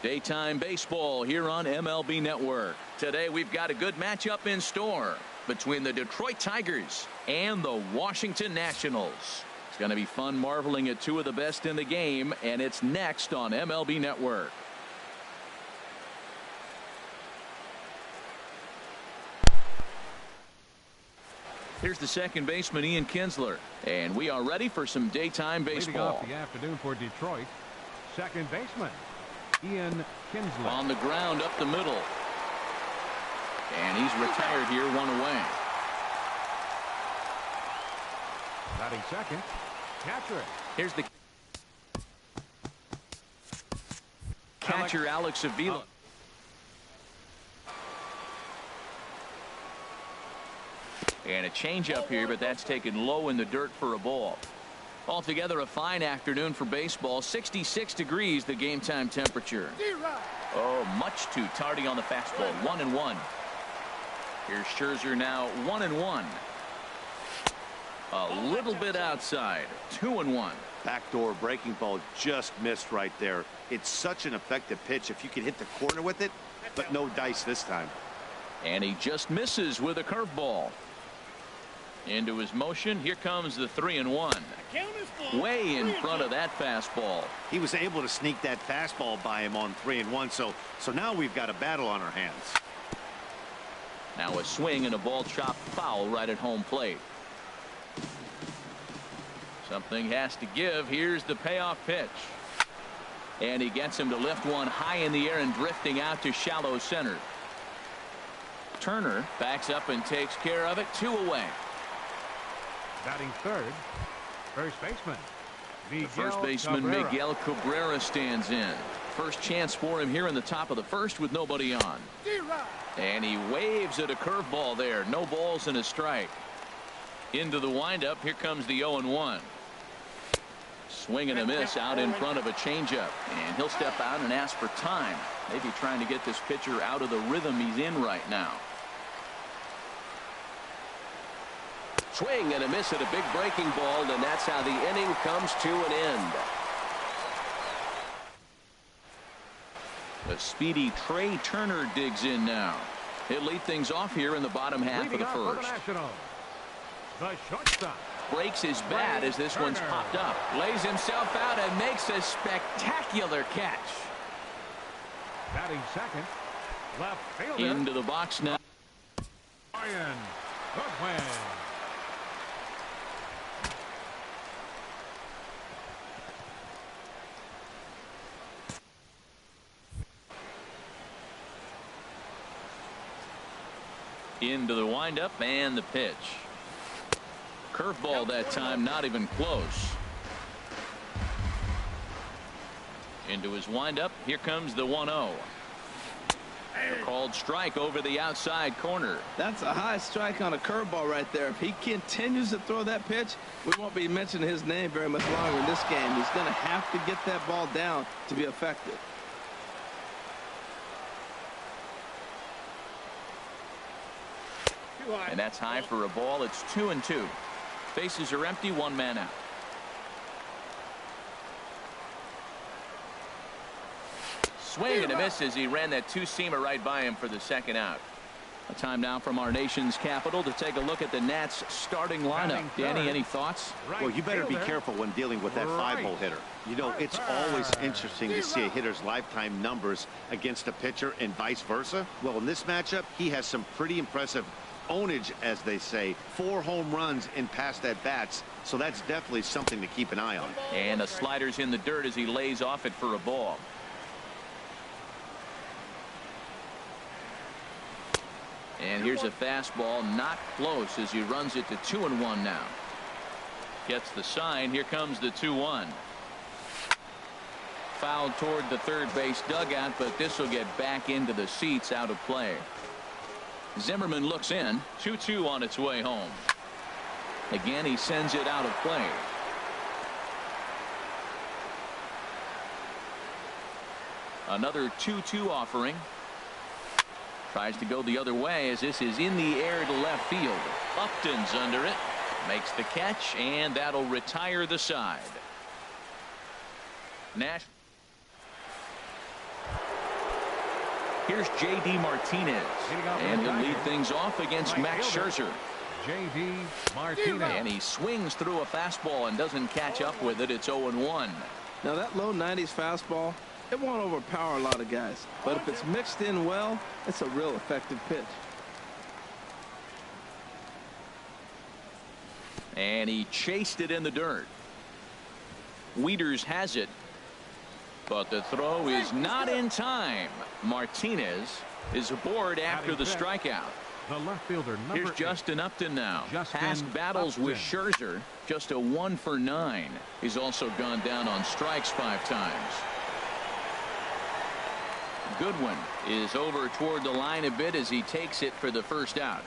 Daytime baseball here on MLB Network. Today we've got a good matchup in store between the Detroit Tigers and the Washington Nationals. It's going to be fun marveling at two of the best in the game, and it's next on MLB Network. Here's the second baseman, Ian Kinsler, and we are ready for some daytime baseball. Leading off the afternoon for Detroit, second baseman Ian Kinsler. On the ground up the middle. And he's retired here, one away. Batting second, catcher. Here's the catcher, Alex Avila. And a changeup here, but that's taken low in the dirt for a ball. Altogether, a fine afternoon for baseball. 66 degrees, the game time temperature. Oh, much too tardy on the fastball. 1-1. Here's Scherzer now, 1-1. A little bit outside. 2-1. Backdoor breaking ball just missed right there. It's such an effective pitch if you can hit the corner with it, but no dice this time. And he just misses with a curveball. Into his motion. Here comes the 3-1. Way in front of that fastball. He was able to sneak that fastball by him on 3-1. So now we've got a battle on our hands. Now a swing and a ball chopped foul right at home plate. Something has to give. Here's the payoff pitch. And he gets him to lift one high in the air and drifting out to shallow center. Turner backs up and takes care of it. 2 away. Batting third, first baseman Miguel Cabrera stands in. First chance for him here in the top of the first with nobody on. And he waves at a curveball there. No balls and a strike. Into the windup. Here comes the 0-1. Swing and a miss out in front of a changeup. And he'll step out and ask for time. Maybe trying to get this pitcher out of the rhythm he's in right now. Swing and a miss at a big breaking ball, and that's how the inning comes to an end. The speedy Trey Turner digs in now. He'll lead things off here in the bottom half of the first. The shortstop breaks his bat as this one's popped up. Lays himself out and makes a spectacular catch. Batting second, left fielder. Into the box now. Ryan Goodwin. Into the windup and the pitch. Curveball that time, not even close. Into his windup. Here comes the 1-0. Called strike over the outside corner. That's a high strike on a curveball right there. If he continues to throw that pitch, we won't be mentioning his name very much longer in this game. He's going to have to get that ball down to be effective. And that's high for a ball. It's 2-2. Bases are empty, 1 man out. Swing and a miss as he ran that two-seamer right by him for the second out. A time now from our nation's capital to take a look at the Nats starting lineup. Danny, any thoughts? Well, you better be careful when dealing with that 5-hole hitter. You know, it's always interesting to see a hitter's lifetime numbers against a pitcher and vice versa. Well, in this matchup, he has some pretty impressive ownage, as they say. 4 home runs in past at-bats, so that's definitely something to keep an eye on. And the slider's in the dirt as he lays off it for a ball. And here's a fastball, not close, as he runs it to 2-1 now. Gets the sign. Here comes the 2-1. Fouled toward the third base dugout, but this will get back into the seats, out of play. Zimmerman looks in. 2-2 on its way home. Again, he sends it out of play. Another 2-2 offering. Tries to go the other way as this is in the air to left field. Upton's under it. Makes the catch, and that'll retire the side. Here's J.D. Martinez. And he'll lead things off against Max Scherzer. J.D. Martinez. And he swings through a fastball and doesn't catch up with it. It's 0-1. Now that low 90s fastball, it won't overpower a lot of guys. But if it's mixed in well, it's a real effective pitch. And he chased it in the dirt. Wieters has it. But the throw is not in time. Martinez is aboard after the strikeout. The left fielder, number Here's 8. Justin Upton now. Justin Past battles Upton. with Scherzer, just a 1 for 9. He's also gone down on strikes 5 times. Goodwin is over toward the line a bit as he takes it for the first out.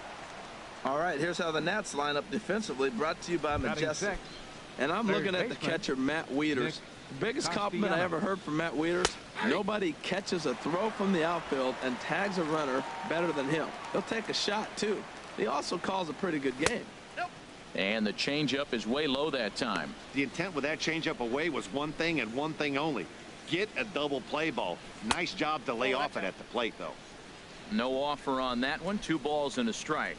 All right, here's how the Nats line up defensively, brought to you by Majestic. And I'm looking at the catcher, Matt Wieters. The biggest compliment I ever heard from Matt Wieters: nobody catches a throw from the outfield and tags a runner better than him. He'll take a shot, too. He also calls a pretty good game. And the changeup is way low that time. The intent with that changeup away was one thing and one thing only. Get a double play ball. Nice job to lay off it at the plate, though. No offer on that one. 2 balls and a strike.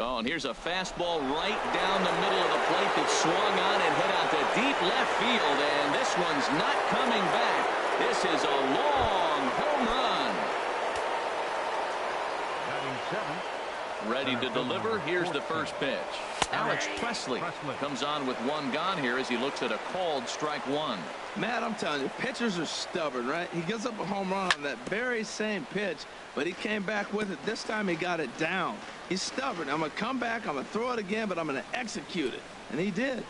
Oh, and here's a fastball right down the middle of the plate that swung on and hit out to deep left field. And this one's not coming back. This is a long home run. Batting 7. Ready to deliver. Here's the first pitch. Alex Presley comes on with 1 gone here as he looks at a called strike 1. Matt, I'm telling you, pitchers are stubborn, right? He gives up a home run on that very same pitch, but he came back with it. This time he got it down. He's stubborn. I'm going to come back, I'm going to throw it again, but I'm going to execute it. And he did.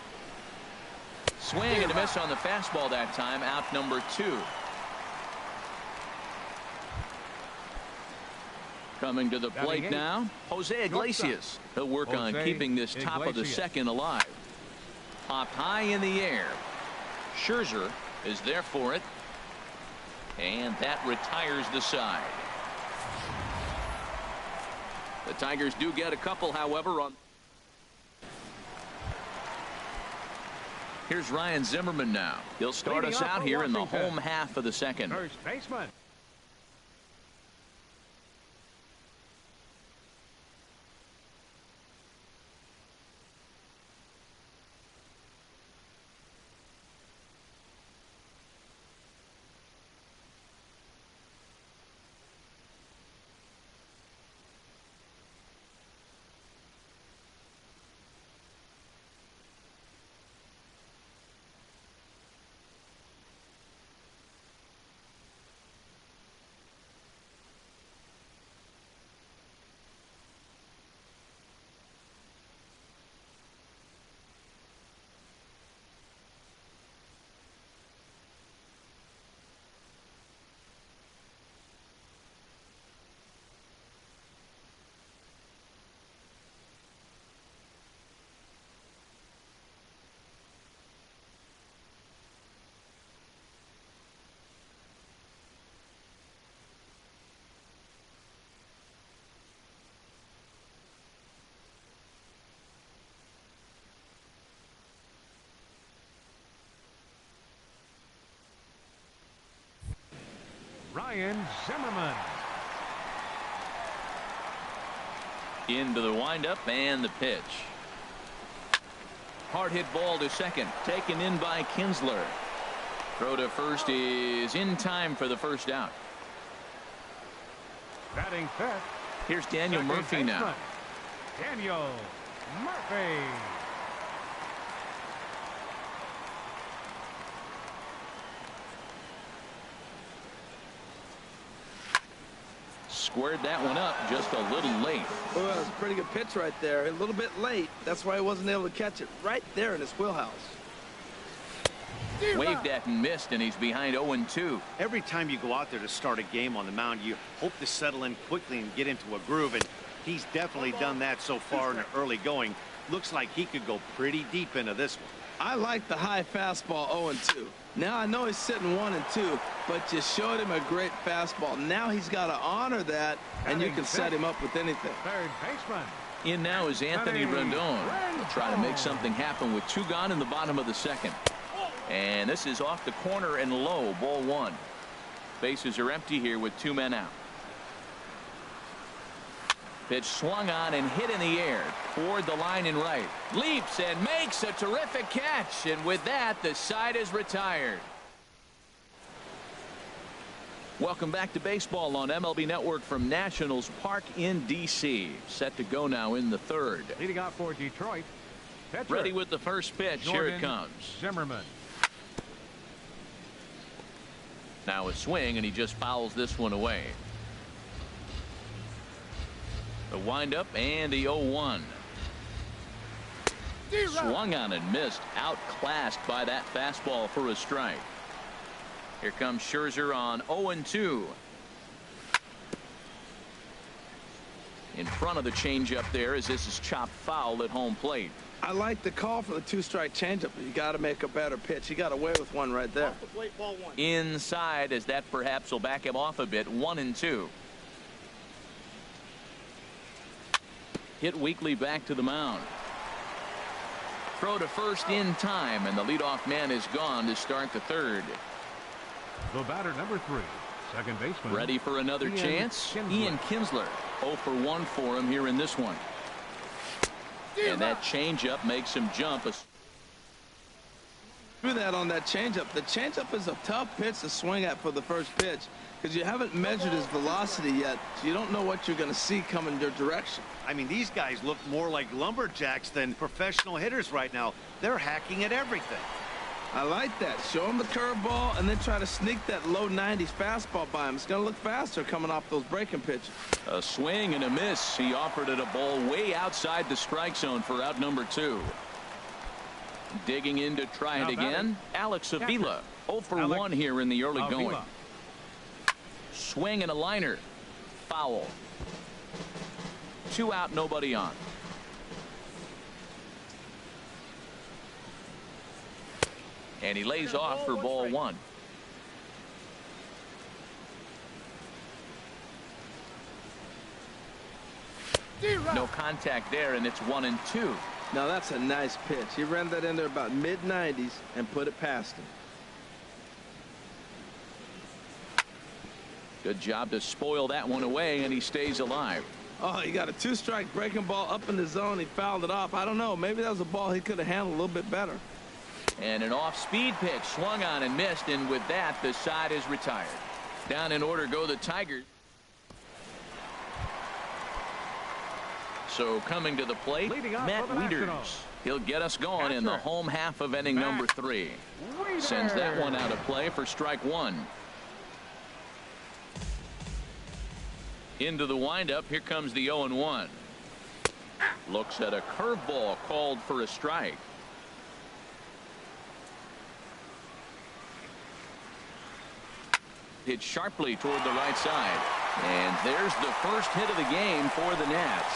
Swing and a miss on the fastball that time. Out number 2. Coming to the plate now, Jose Iglesias. He'll work on keeping this top of the second alive. Popped high in the air. Scherzer is there for it. And that retires the side. The Tigers do get a couple, however, on. Here's Ryan Zimmerman now. He'll start us out here in the home half of the second. First baseman. Ryan Zimmerman. Into the windup and the pitch. Hard hit ball to second. Taken in by Kinsler. Throw to first is in time for the first out. Batting 5th. Here's Daniel Murphy now. Daniel Murphy. Squared that one up just a little late. Oh, that was a pretty good pitch right there. A little bit late. That's why he wasn't able to catch it right there in his wheelhouse. Waved at and missed, and he's behind 0-2. Every time you go out there to start a game on the mound, you hope to settle in quickly and get into a groove, and he's definitely done that so far in the early going. Looks like he could go pretty deep into this one. I like the high fastball 0-2. Now I know he's sitting 1-2, but you showed him a great fastball. Now he's got to honor that, and you can set him up with anything. Third baseman. In now is Anthony Rendon. He'll try to make something happen with 2 gone in the bottom of the second. And this is off the corner and low, ball 1. Bases are empty here with 2 men out. Pitch swung on and hit in the air toward the line and right. Leaps and makes a terrific catch. And with that, the side is retired. Welcome back to baseball on MLB Network from Nationals Park in D.C. Set to go now in the third. Leading off for Detroit. Pitcher. Ready with the first pitch. Here it comes. Zimmerman. Now a swing, and he just fouls this one away. The windup and the 0-1. Swung on and missed. Outclassed by that fastball for a strike. Here comes Scherzer on 0-2. In front of the changeup there as this is chopped foul at home plate. I like the call for the 2-strike changeup. You got to make a better pitch. He got away with one right there. Off the plate, ball 1. Inside, as that perhaps will back him off a bit. 1-2. Hit weakly back to the mound. Throw to first in time, and the leadoff man is gone to start the third. The batter, number 3, second baseman. Ready for another chance? Ian Kinsler. 0 for 1 for him here in this one. And that changeup makes him jump. Do that on that changeup. The changeup is a tough pitch to swing at for the first pitch because you haven't measured his velocity yet, so you don't know what you're going to see coming your direction. I mean, these guys look more like lumberjacks than professional hitters right now. They're hacking at everything. I like that. Show him the curveball and then try to sneak that low 90s fastball by him. It's going to look faster coming off those breaking pitches. A swing and a miss. He offered it a ball way outside the strike zone for out number 2. Digging in to try it again. Alex Avila. 0 for 1 here in the early going. Swing and a liner. Foul. 2 out, nobody on. And he lays off for ball 1. No contact there, and it's 1-2. Now that's a nice pitch. He ran that in there about mid-90s and put it past him. Good job to spoil that one away, and he stays alive. Oh, he got a 2-strike breaking ball up in the zone. He fouled it off. I don't know. Maybe that was a ball he could have handled a little bit better. And an off-speed pitch swung on and missed, and with that, the side is retired. Down in order go the Tigers. So coming to the plate, Matt Wieters. He'll get us going in the home half of inning number 3. Sends that one out of play for strike 1. Into the windup. Here comes the 0-1. Looks at a curveball called for a strike. Hit sharply toward the right side. And there's the first hit of the game for the Nats.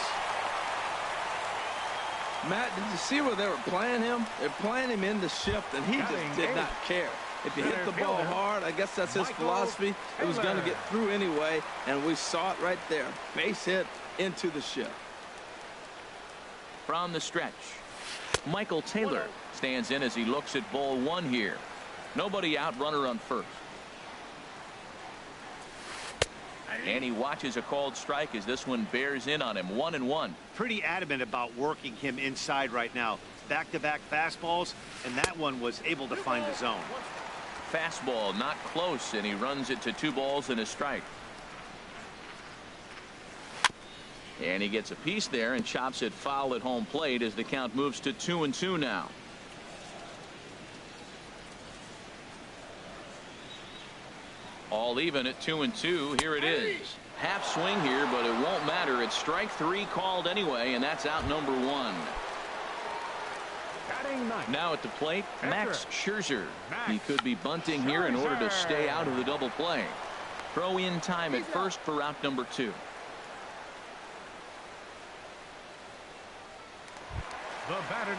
Matt, did you see where they were playing him? They're playing him in the shift, and he just did not care. If you hit the ball hard, I guess that's his philosophy. It was going to get through anyway, and we saw it right there. Base hit into the shift. From the stretch, Michael Taylor stands in as he looks at ball 1 here. Nobody out, runner on first. And he watches a called strike as this one bears in on him. 1-1. Pretty adamant about working him inside right now. Back-to-back fastballs, and that one was able to find the zone. Fastball not close, and he runs it to 2 balls and a strike. And he gets a piece there and chops it foul at home plate as the count moves to 2-2 now. All even at 2-2. Here it is. Half swing here, but it won't matter. It's strike 3 called anyway, and that's out number 1. Now at the plate, Max Scherzer. He could be bunting here in order to stay out of the double play. Throw in time at first for out number 2.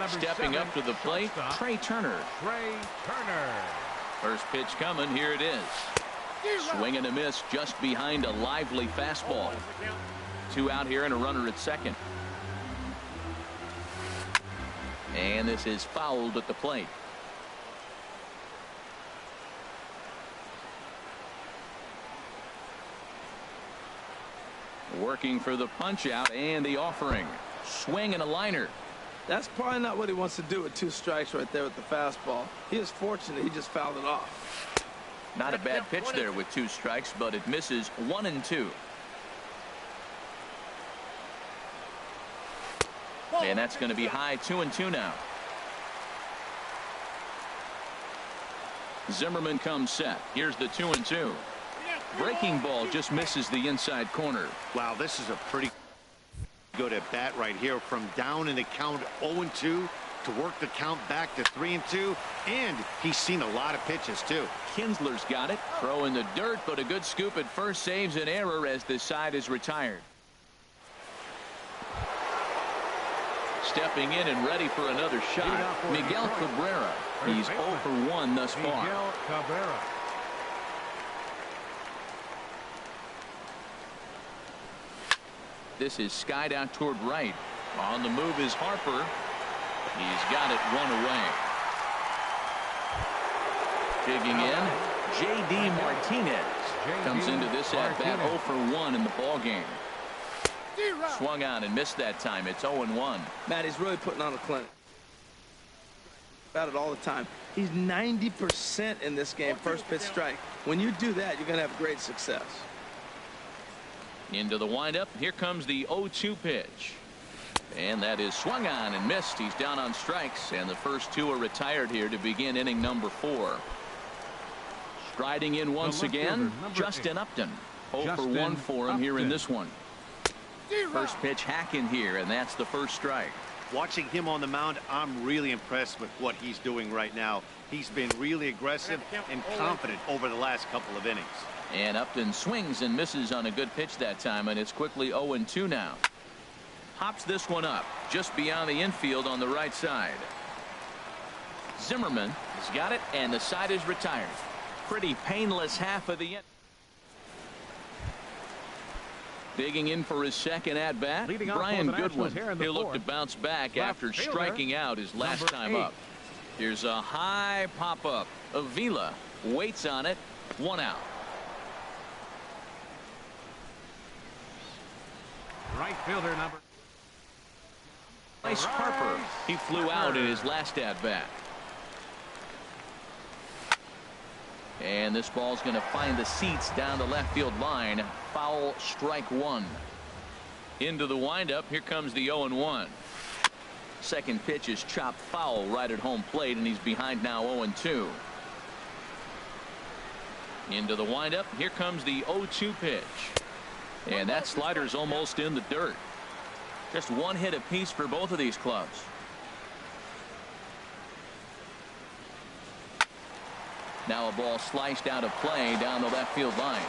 Stepping up to the plate, Trey Turner. First pitch coming. Here it is. Swing and a miss just behind a lively fastball. 2 out here and a runner at second. And this is fouled at the plate. Working for the punch out and the offering. Swing and a liner. That's probably not what he wants to do with 2 strikes right there with the fastball. He is fortunate he just fouled it off. Not a bad pitch there with 2 strikes, but it misses 1 and 2. And that's going to be high 2 and 2 now. Zimmerman comes set. Here's the 2 and 2. Breaking ball just misses the inside corner. Wow, this is a pretty good at bat right here, from down in the count 0-2 to work the count back to 3-2, and he's seen a lot of pitches too. Kinsler's got it. Throw in the dirt, but a good scoop at first saves an error as the side is retired. Stepping in and ready for another shot, Miguel Cabrera. He's 0 for 1 thus far. Miguel Cabrera. This is skied out toward right. On the move is Harper. He's got it 1 away. Digging in, J.D. Martinez comes into this at bat 0 for 1 in the ball game. Swung on and missed that time. It's 0-1. Matt, he's really putting on a clinic. About it all the time. He's 90% in this game, first pitch strike. When you do that, you're going to have great success. Into the windup. Here comes the 0-2 pitch. And that is swung on and missed. He's down on strikes, and the first 2 are retired here to begin inning number 4. Striding in once again, Justin Upton. 0 for 1 for him here in this one. First pitch hack in here, and that's the first strike. Watching him on the mound, I'm really impressed with what he's doing right now. He's been really aggressive and confident over the last couple of innings. And Upton swings and misses on a good pitch that time, and it's quickly 0-2 now. Hops this one up just beyond the infield on the right side. Zimmerman has got it, and the side is retired. Pretty painless half of the inning. Digging in for his second at bat, Brian Goodwin. He'll look to bounce back after striking out his last time up. Here's a high pop up. Avila waits on it. 1 out. Right fielder number. Bryce Harper. He flew out in his last at bat. And this ball's going to find the seats down the left field line. Foul, strike 1. Into the windup. Here comes the 0-1. Second pitch is chopped foul right at home plate, and he's behind now 0-2. Into the windup. Here comes the 0-2 pitch. And that slider's almost in the dirt. Just 1 hit apiece for both of these clubs. Now a ball sliced out of play down the left field line.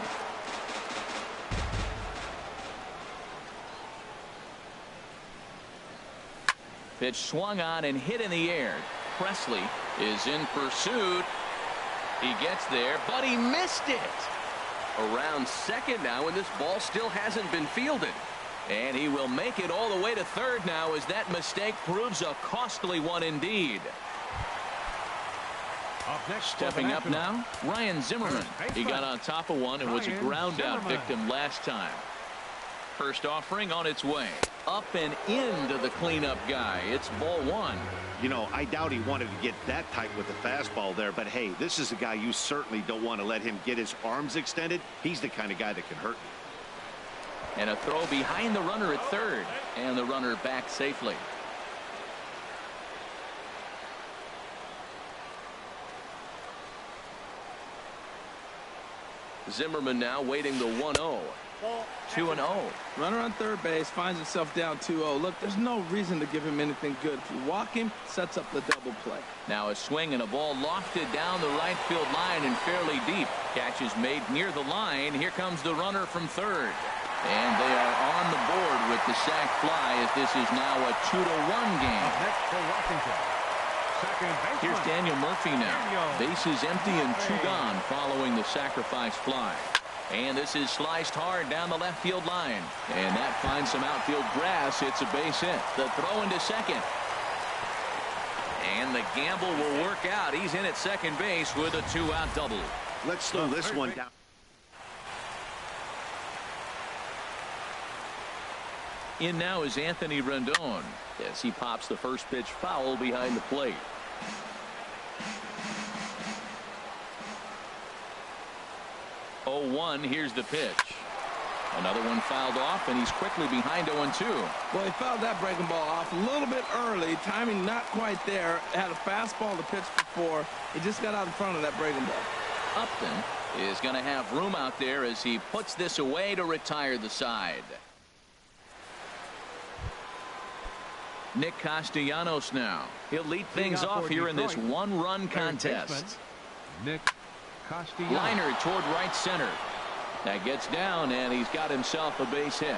Pitch swung on and hit in the air. Presley is in pursuit. He gets there, but he missed it. Around second now, and this ball still hasn't been fielded. And he will make it all the way to third now, as that mistake proves a costly one indeed. Stepping up now, Ryan Zimmerman. He got on top of one and was a ground out victim last time. First offering on its way. Up and into the cleanup guy. It's ball 1. You know, I doubt he wanted to get that tight with the fastball there, but hey, this is a guy you certainly don't want to let him get his arms extended. He's the kind of guy that can hurt you. And a throw behind the runner at third, and the runner back safely. Zimmerman now waiting the 1-0. 2-0. Runner on third base finds himself down 2-0. Look, there's no reason to give him anything good. If you walk him, sets up the double play. Now a swing and a ball lofted down the right field line and fairly deep. Catch is made near the line. Here comes the runner from third. And they are on the board with the sac fly, as this is now a 2-1 game. Next for Washington. Here's Daniel Murphy now. Bases empty and 2 gone following the sacrifice fly. And this is sliced hard down the left field line. And that finds some outfield grass. It's a base hit. The throw into second. And the gamble will work out. He's in at second base with a 2-out double. Let's slow this one down. In now is Anthony Rendon as he pops the first pitch foul behind the plate. Oh, 1. Here's the pitch. Another one fouled off, and he's quickly behind 0-2. Well, he fouled that breaking ball off a little bit early. Timing not quite there. Had a fastball to pitch before. He just got out in front of that breaking ball. Upton is going to have room out there as he puts this away to retire the side. Nick Castellanos now. He'll lead things off here in this one-run contest. Nick Castellanos. Liner toward right center. That gets down, and he's got himself a base hit.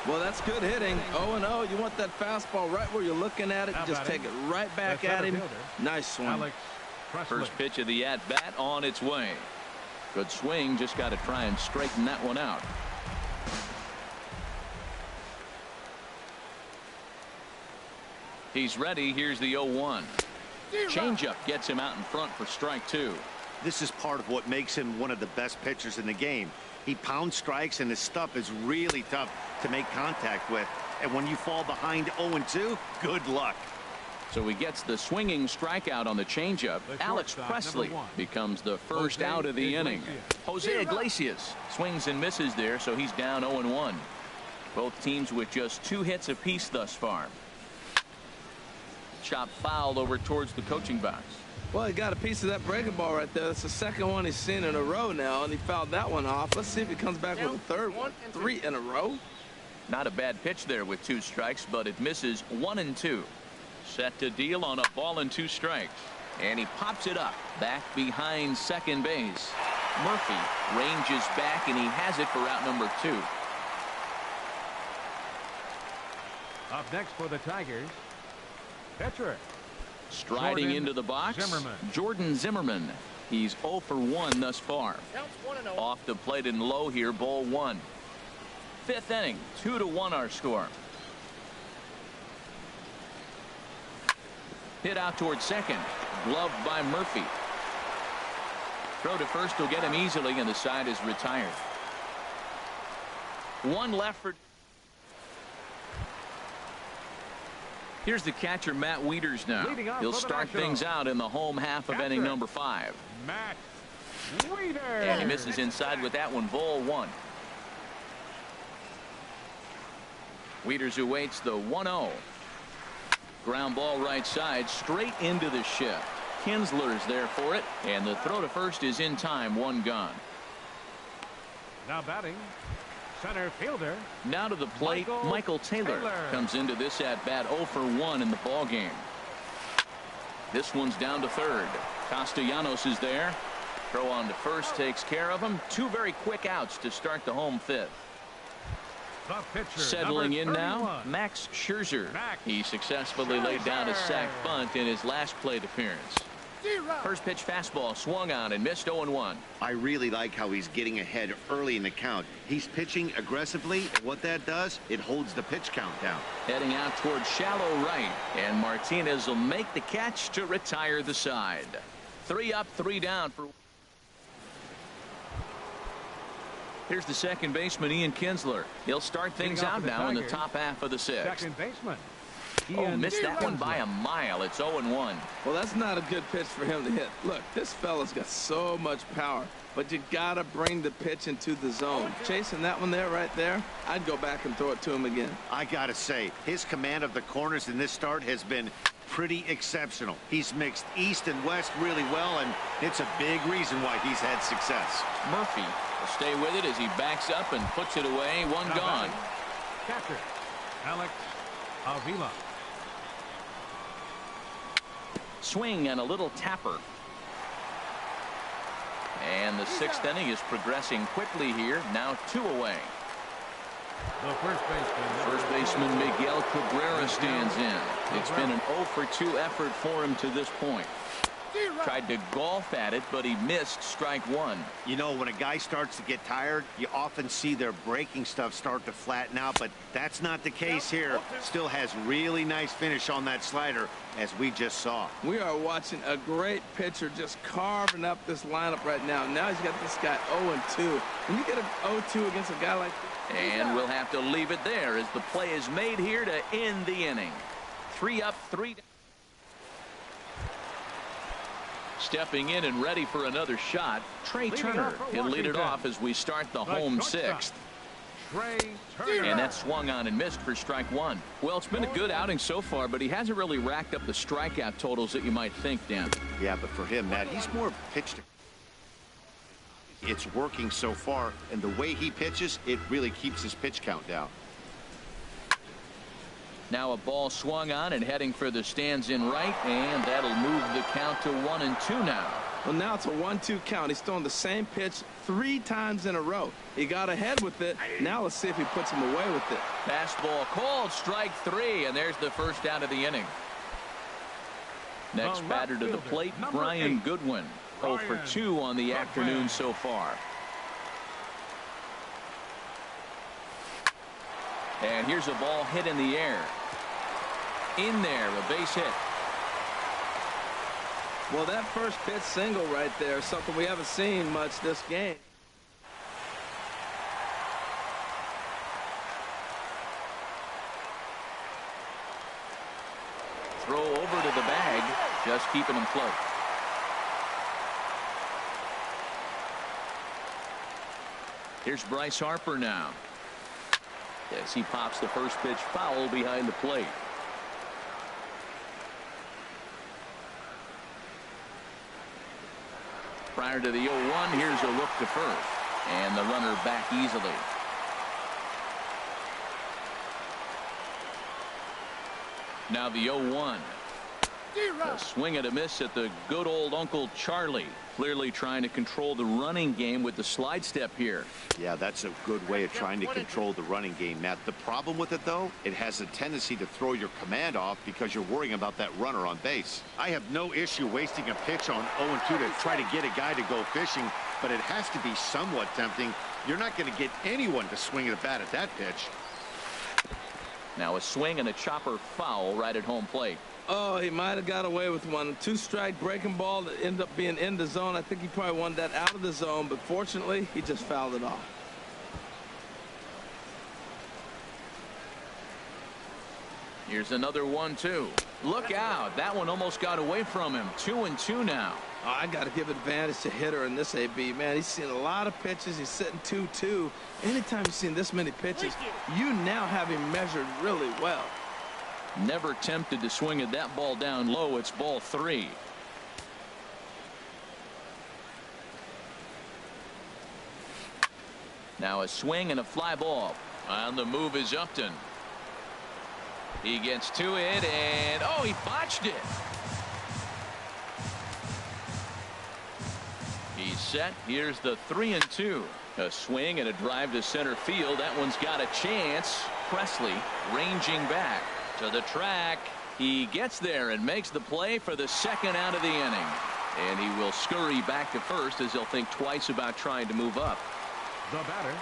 Well, that's good hitting. 0-0. You want that fastball right where you're looking at it. Just take it right back at him. Nice swing. First pitch of the at-bat on its way. Good swing. Just got to try and straighten that one out. He's ready. Here's the 0-1. Changeup gets him out in front for strike 2. This is part of what makes him one of the best pitchers in the game. He pounds strikes, and his stuff is really tough to make contact with. And when you fall behind 0-2, good luck. So he gets the swinging strikeout on the changeup. Alex Presley becomes the first out of the inning. Jose Iglesias swings and misses there, so he's down 0-1. Both teams with just 2 hits apiece thus far. Chop fouled over towards the coaching box. Well, he got a piece of that breaking ball right there. That's the second one he's seen in a row now, and he fouled that one off. Let's see if he comes back with a third one. 3 in a row. Not a bad pitch there with 2 strikes, but it misses 1-2. Set to deal on a ball and 2 strikes. And he pops it up back behind second base. Murphy ranges back, and he has it for out number 2. Up next for the Tigers, pitcher. Striding Jordan into the box, Zimmerman. Jordan Zimmerman. He's 0 for 1 thus far. Off the plate and low here, ball 1. 5th inning, 2-1 our score. Hit out towards second, gloved by Murphy. Throw to first will get him easily, and the side is retired. 1 left for. Here's the catcher, Matt Wieters now. He'll start things out in the home half of inning number 5. Matt Wieters. And he misses inside with that one, ball 1. Wieters awaits the 1-0. Ground ball right side, straight into the shift. Kinsler's there for it, and the throw to first is in time, 1 gone. Now batting, center fielder. Now to the plate, Michael Taylor comes into this at bat 0 for 1 in the ball game. This one's down to third. Castellanos is there. Throw on to first takes care of him. 2 very quick outs to start the home 5th. The pitcher, settling in 31. now, Max Scherzer. He successfully laid down a sac bunt in his last plate appearance. First pitch fastball swung on and missed 0-1. I really like how he's getting ahead early in the count. He's pitching aggressively, and what that does, it holds the pitch count down. Heading out towards shallow right, and Martinez will make the catch to retire the side. 3 up, 3 down for. Here's the second baseman, Ian Kinsler. He'll start things out now in the top half of the 6th. Second baseman. Oh, missed that one by a mile. It's 0-1. Well, that's not a good pitch for him to hit. Look, this fella's got so much power, but you got to bring the pitch into the zone. Chasing that one there, right there, I'd go back and throw it to him again. I got to say, his command of the corners in this start has been pretty exceptional. He's mixed east and west really well, and it's a big reason why he's had success. Murphy will stay with it as he backs up and puts it away. 1 gone. Catcher, Alex Avila. Swing and a little tapper. And the 6th inning is progressing quickly here. Now 2 away. The First baseman Miguel Cabrera stands in. It's been an 0 for 2 effort for him to this point. Tried to golf at it, but he missed strike 1. You know, when a guy starts to get tired, you often see their breaking stuff start to flatten out, but that's not the case here. Still has really nice finish on that slider, as we just saw. We are watching a great pitcher just carving up this lineup right now. Now he's got this guy 0-2. When you get a 0-2 against a guy like this. And we'll have to leave it there as the play is made here to end the inning. 3 up, 3 down. Stepping in and ready for another shot, Trey Turner. He'll lead it off as we start the home sixth. And that swung on and missed for strike one. Well, it's been a good outing so far, but he hasn't really racked up the strikeout totals that you might think, Dan. Yeah, but for him, Matt, he's more pitched. It's working so far, and the way he pitches, it really keeps his pitch count down. Now a ball swung on and heading for the stands in right, and that'll move the count to 1-2 now. Well, now it's a 1-2 count. He's throwing the same pitch 3 times in a row. He got ahead with it. Now let's see if he puts him away with it. Fastball called, strike 3, and there's the first out of the inning. Next batter to the plate, Brian Goodwin. 0 for 2 on the afternoon so far. And here's a ball hit in the air. In there, a base hit. Well, that first pitch single right there is something we haven't seen much this game. Throw over to the bag, just keeping him float. Here's Bryce Harper now, as he pops the first pitch foul behind the plate. Prior to the 0-1, here's a look to first, and the runner back easily. Now the 0-1. A swing and a miss at the good old Uncle Charlie. Clearly trying to control the running game with the slide step here. Yeah, that's a good way of trying to control the running game, Matt. The problem with it, though, it has a tendency to throw your command off because you're worrying about that runner on base. I have no issue wasting a pitch on 0-2 to try to get a guy to go fishing, but it has to be somewhat tempting. You're not going to get anyone to swing at a bat at that pitch. Now a swing and a chopper foul right at home plate. Oh, he might have got away with one. 2-strike breaking ball that ended up being in the zone. I think he probably wanted that out of the zone, but fortunately, he just fouled it off. Here's another 1-2. Look out. That one almost got away from him. 2-2 now. Oh, I got to give advantage to hitter in this AB. Man, he's seen a lot of pitches. He's sitting 2-2. Anytime you've seen this many pitches, you now have him measured really well. Never tempted to swing at that ball down low. It's ball 3. Now a swing and a fly ball. On the move is Upton. He gets to it, and oh, he botched it. He's set. Here's the 3-2. A swing and a drive to center field. That one's got a chance. Presley ranging back to the track. He gets there and makes the play for the second out of the inning. And he will scurry back to first as he'll think twice about trying to move up. The batter.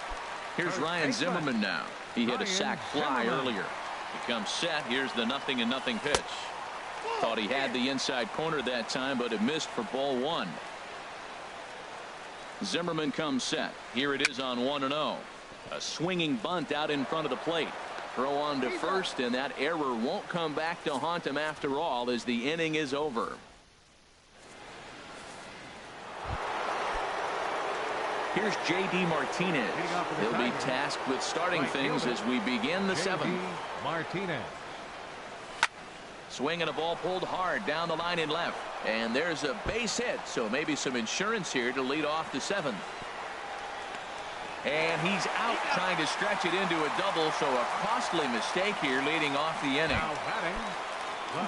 Here's Ryan Zimmerman now. He hit a sac fly earlier. He comes set. Here's the 0-0 pitch. Thought he had the inside corner that time, but it missed for ball 1. Zimmerman comes set. Here it is on 1-0. A swinging bunt out in front of the plate. Throw on to first, and that error won't come back to haunt him after all as the inning is over. Here's J.D. Martinez. He'll be tasked with starting things as we begin the 7th. Martinez. Swing and a ball pulled hard down the line in left. And there's a base hit, so maybe some insurance here to lead off the 7th. And he's out trying to stretch it into a double, so a costly mistake here leading off the inning.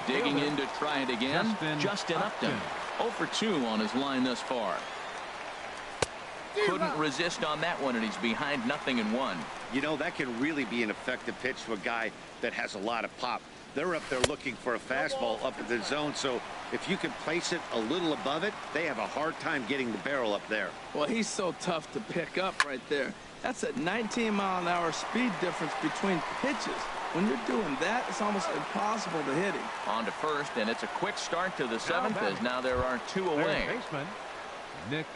Digging in to try it again, Justin Upton. 0 for 2 on his line thus far. Couldn't resist on that one, and he's behind 0-1. You know, that can really be an effective pitch to a guy that has a lot of pop. They're up there looking for a fastball up in the zone, so if you can place it a little above it, they have a hard time getting the barrel up there. Well, he's so tough to pick up right there. That's a 19-mile-an-hour speed difference between pitches. When you're doing that, it's almost impossible to hit him. On to first, and it's a quick start to the 7th as now there are 2 away. Baseman, Nick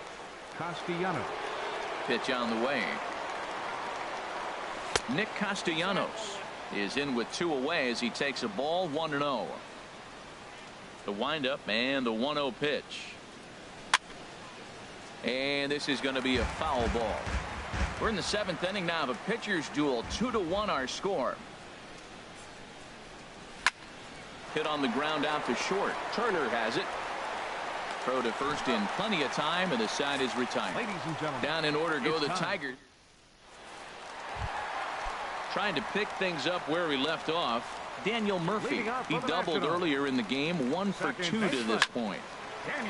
Castellanos. Pitch on the way. Nick Castellanos is in with 2 away as he takes a ball 1-0. The windup and the 1-0 pitch. And this is going to be a foul ball. We're in the 7th inning now of a pitcher's duel. 2-1 our score. Hit on the ground out to short. Turner has it. Throw to first in plenty of time, and the side is retired. Ladies and gentlemen, down in order go the Tigers. Trying to pick things up where he left off. Daniel Murphy. He doubled earlier in the game. 1 for 2 to this point.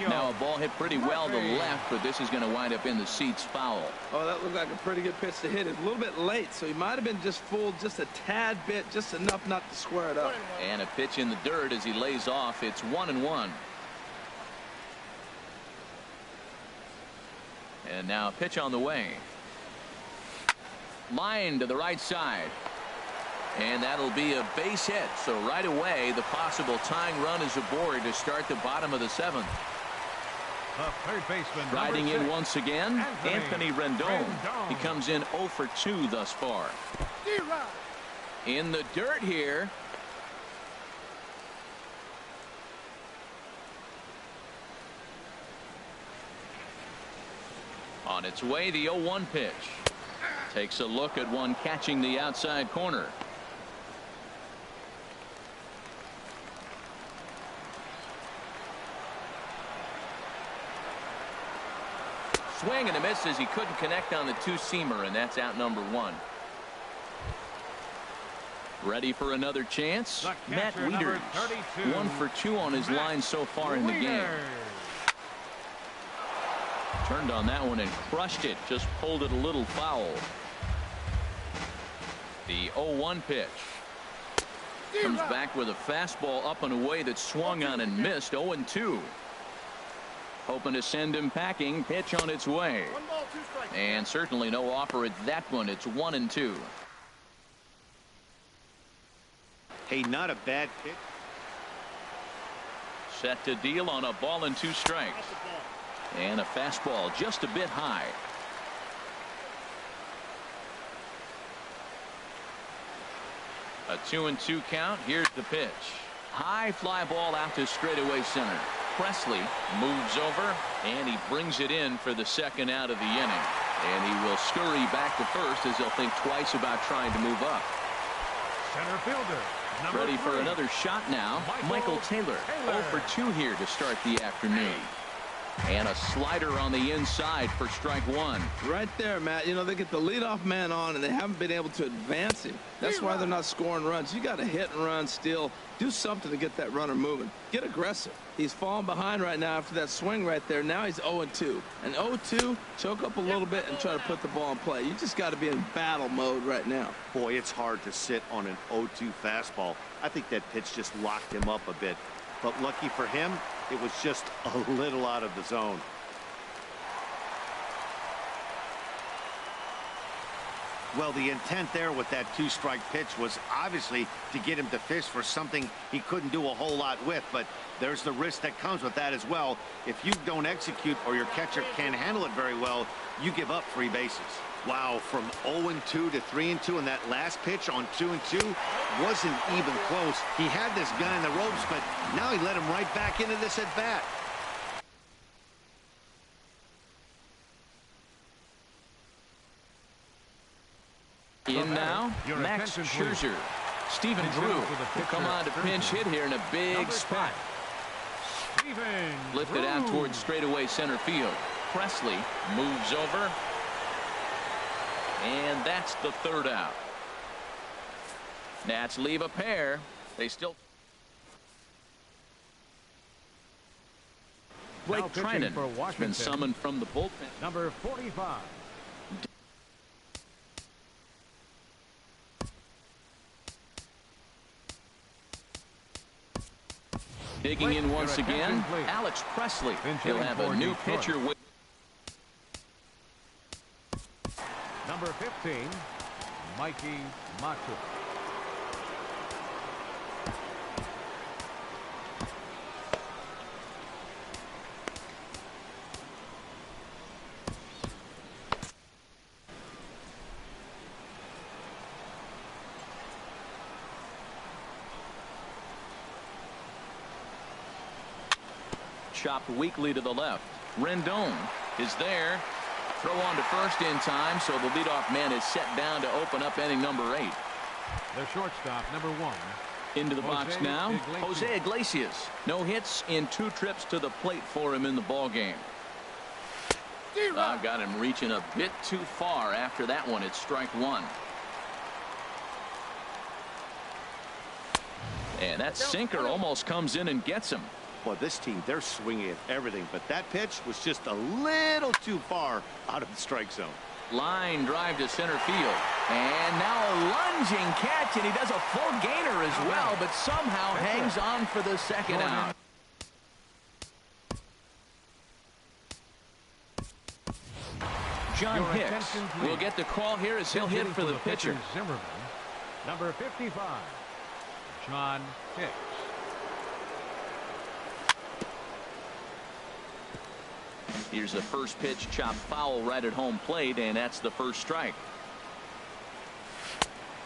Now a ball hit pretty well to left, but this is going to wind up in the seats foul. Oh, that looked like a pretty good pitch to hit. It a little bit late, so he might have been just fooled just a tad bit, just enough not to square it up. And a pitch in the dirt as he lays off. It's 1-1. And now a pitch on the way. Line to the right side. And that'll be a base hit. So right away, the possible tying run is aboard to start the bottom of the 7th. The third baseman, riding in 6, once again, Anthony Rendon. He comes in 0 for 2 thus far. In the dirt here. On its way, the 0-1 pitch. Takes a look at one catching the outside corner. Swing and a miss as he couldn't connect on the 2-seamer, and that's out number 1. Ready for another chance? Matt Wieters. 1 for 2 on his line so far in the game. Turned on that one and crushed it. Just pulled it a little foul. The 0-1 pitch. Comes back with a fastball up and away that swung on and missed. 0-2. Hoping to send him packing. Pitch on its way. And certainly no offer at that one. It's 1-2. Hey, not a bad pitch. Set to deal on a ball and 2 strikes. And a fastball just a bit high. A 2-2 count. Here's the pitch. High fly ball out to straightaway center. Presley moves over, and he brings it in for the 2nd out of the inning. And he will scurry back to first as he'll think twice about trying to move up. Center fielder, ready for another shot now. Michael Taylor. 0 for 2 here to start the afternoon. And a slider on the inside for strike 1. Right there, Matt. You know, they get the leadoff man on, and they haven't been able to advance him. That's why they're not scoring runs. You got to hit and run, steal, do something to get that runner moving. Get aggressive. He's falling behind right now after that swing right there. Now he's 0-2. And 0-2, choke up a little bit and try to put the ball in play. You just got to be in battle mode right now. Boy, it's hard to sit on an 0-2 fastball. I think that pitch just locked him up a bit. But lucky for him, it was just a little out of the zone. Well, the intent there with that 2-strike pitch was obviously to get him to fish for something he couldn't do a whole lot with, but there's the risk that comes with that as well. If you don't execute or your catcher can't handle it very well, you give up 3 bases. Wow, from 0-2 to 3-2, and that last pitch on 2-2 wasn't even close. He had this guy in the ropes, but now he let him right back into this at bat. In now, Max Scherzer. Stephen Drew will come on to pinch hit here in a big spot. Lifted out towards straightaway center field. Presley moves over. And that's the 3rd out. Nats leave a pair. They still. Blake Trinan has been summoned from the bullpen. Number 45. Digging in once again, Alex Presley. He'll have a new pitcher with. Number 15, Mikey Machu. chopped weakly to the left. Rendon is there. Throw on to first in time, so the leadoff man is set down to open up inning number 8. The shortstop, number 1. Into the box now, Jose Iglesias. No hits in 2 trips to the plate for him in the ball game. Got him reaching a bit too far after that one. It's strike 1. And that sinker almost comes in and gets him. Well, this team, they're swinging at everything, but that pitch was just a little too far out of the strike zone. Line drive to center field. And now a lunging catch, and he does a full gainer as well, but somehow hangs on for the second out. John Hicks will get the call here as he'll hit for the pitcher. Zimmerman, number 55, John Hicks. Here's the first pitch, chopped foul right at home plate, and that's the first strike.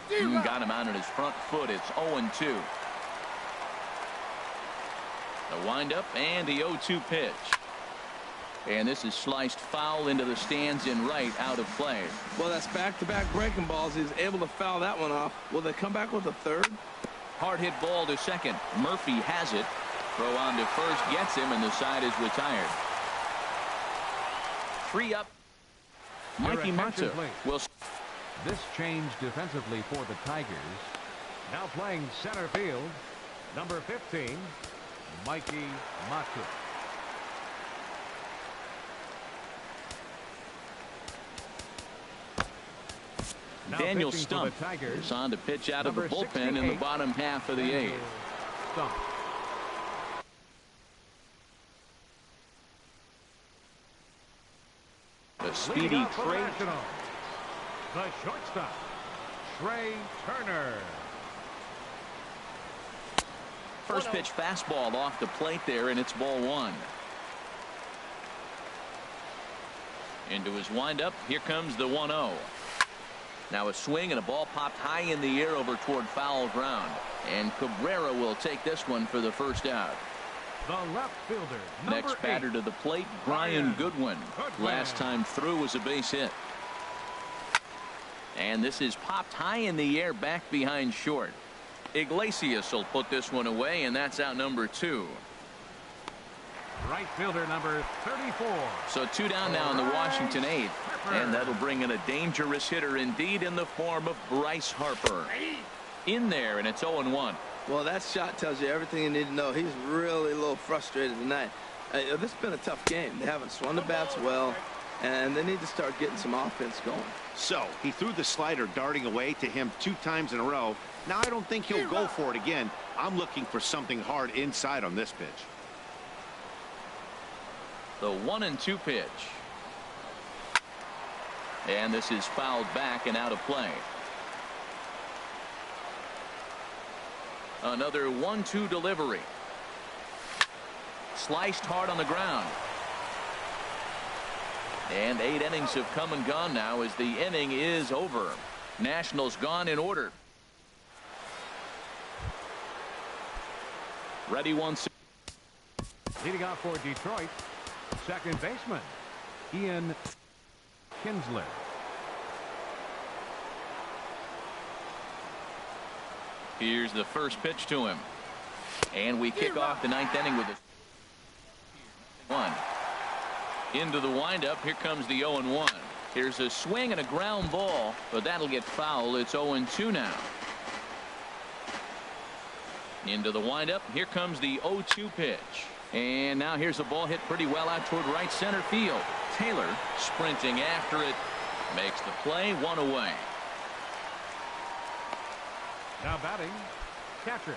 Got him out on his front foot. It's 0-2. The windup and the 0-2 pitch. And this is sliced foul into the stands in right, out of play. Well, that's back-to-back breaking balls. He's able to foul that one off. Will they come back with a third? Hard hit ball to second. Murphy has it. Throw on to first gets him, and the side is retired. 3 up. Mikey Matza will. This change defensively for the Tigers. Now playing center field, number 15, Mikey Matza. Daniel Stump is on to pitch out of the bullpen in the bottom half of the 8th. Stump. The speedy Trey. The shortstop, Trey Turner. First pitch fastball off the plate there, and it's ball 1. Into his windup. Here comes the 1-0. Now a swing and a ball popped high in the air over toward foul ground. And Cabrera will take this one for the first out. The left fielder, next batter to the plate, Brian Goodwin. Last time through was a base hit. And this is popped high in the air back behind short. Iglesias will put this one away, and that's out number 2. Right fielder number 34. So 2 down now in the Washington 8th. And that'll bring in a dangerous hitter indeed in the form of Bryce Harper. In there, and it's 0-1. Well, that shot tells you everything you need to know. He's really a little frustrated tonight. This has been a tough game. They haven't swung the bats well, and they need to start getting some offense going. So he threw the slider darting away to him 2 times in a row. Now I don't think he'll go for it again. I'm looking for something hard inside on this pitch. The 1-2 pitch. And this is fouled back and out of play. Another 1-2 delivery. Sliced hard on the ground. And 8 innings have come and gone now as the inning is over. Nationals gone in order. Ready once. Leading off for Detroit, second baseman, Ian Kinsler. Here's the first pitch to him. And we kick off the 9th inning with a 1. Into the windup. Here comes the 0-1. Here's a swing and a ground ball, but that'll get foul. It's 0-2 now. Into the windup. Here comes the 0-2 pitch. And now here's a ball hit pretty well out toward right center field. Taylor sprinting after it. Makes the play. 1 away. Now batting, catcher.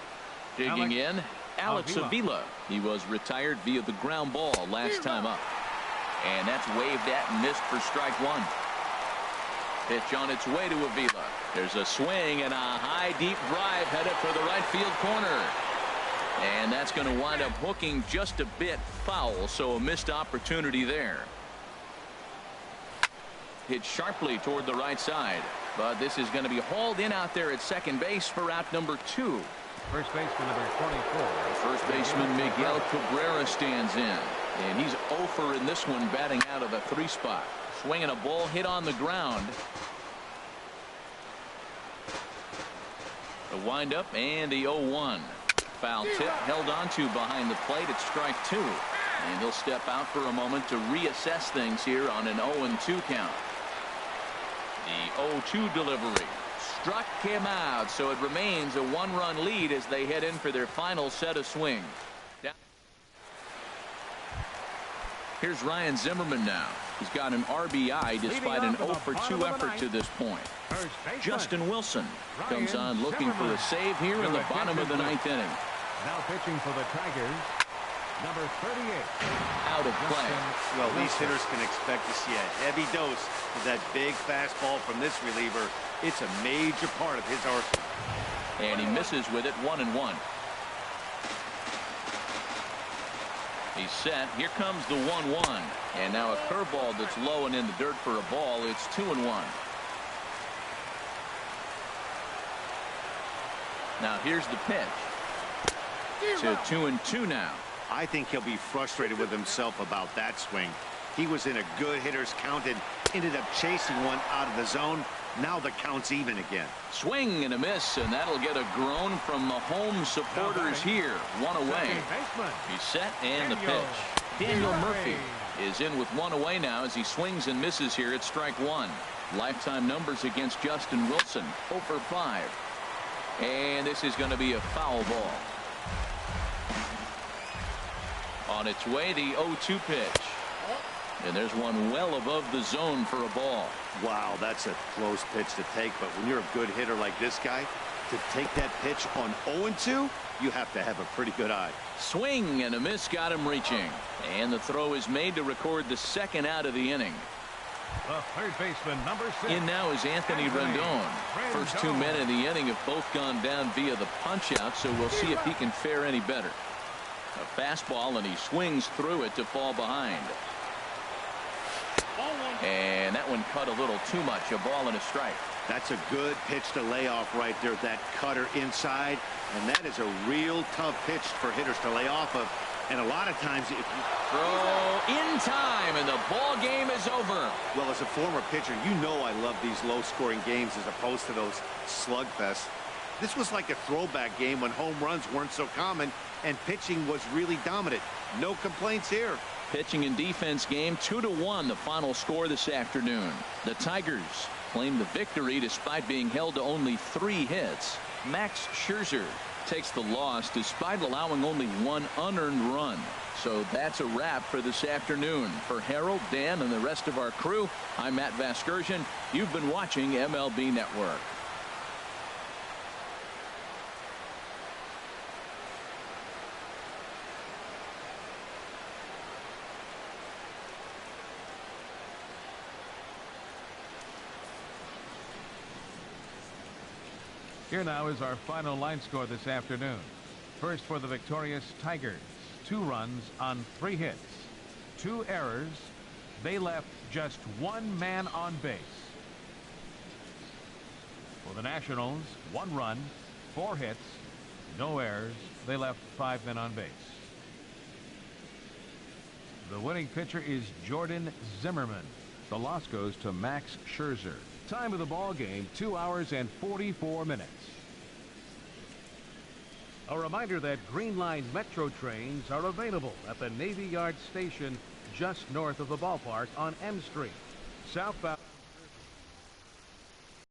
Digging in, Alex Avila. He was retired via the ground ball last time up. And that's waved at and missed for strike 1. Pitch on its way to Avila. There's a swing and a high deep drive headed for the right field corner. And that's going to wind up hooking just a bit foul, so a missed opportunity there. Hit sharply toward the right side. But this is going to be hauled in out there at second base for out number 2. First baseman number 24. First baseman Miguel Cabrera stands in. And he's 0 for in this one, batting out of the 3 spot. Swinging a ball hit on the ground. The windup and the 0-1. Foul tip held onto behind the plate at strike 2. And he'll step out for a moment to reassess things here on an 0-2 count. The 0-2 delivery struck him out, so it remains a 1-run lead as they head in for their final set of swings. Here's Ryan Zimmerman now. He's got an RBI despite an 0 for 2 effort to this point. Justin Wilson comes on looking for a save here in the bottom of the 9th inning. Now pitching for the Tigers, number 38. Out of play. Well, these hitters can expect to see a heavy dose of that big fastball from this reliever. It's a major part of his arsenal. And he misses with it, 1-1. He's set. Here comes the 1-1. And now a curveball that's low and in the dirt for a ball. It's 2-1. Now here's the pitch. To 2-2 now. I think he'll be frustrated with himself about that swing. He was in a good hitter's count and ended up chasing one out of the zone. Now the count's even again. Swing and a miss, and that'll get a groan from the home supporters here. 1 away. He's set and the pitch. Daniel Murphy is in with 1 away now as he swings and misses here at strike 1. Lifetime numbers against Justin Wilson, 0 for 5. And this is going to be a foul ball. On its way, the 0-2 pitch. And there's one well above the zone for a ball. Wow, that's a close pitch to take. But when you're a good hitter like this guy, to take that pitch on 0-2, you have to have a pretty good eye. Swing and a miss got him reaching. And the throw is made to record the second out of the inning. The third baseman, number 6. In now is Anthony Rendon. First 2 men in the inning have both gone down via the punch-out, so we'll see if he can fare any better. A fastball, and he swings through it to fall behind. And that one cut a little too much. A ball and a strike. That's a good pitch to lay off right there. That cutter inside. And that is a real tough pitch for hitters to lay off of. And a lot of times if you throw in time, and the ball game is over. Well, as a former pitcher, you know I love these low-scoring games as opposed to those slugfests. This was like a throwback game when home runs weren't so common and pitching was really dominant. No complaints here. Pitching and defense game, 2-1 the final score this afternoon. The Tigers claim the victory despite being held to only 3 hits. Max Scherzer takes the loss despite allowing only 1 unearned run. So that's a wrap for this afternoon. For Harold, Dan, and the rest of our crew, I'm Matt Vasgersian. You've been watching MLB Network. Here now is our final line score this afternoon. First for the victorious Tigers. 2 runs on 3 hits. 2 errors. They left just 1 man on base. For the Nationals, 1 run, 4 hits, no errors. They left 5 men on base. The winning pitcher is Jordan Zimmerman. The loss goes to Max Scherzer. Time of the ball game, 2 hours and 44 minutes. A reminder that Green Line Metro trains are available at the Navy Yard station just north of the ballpark on M Street. Southbound.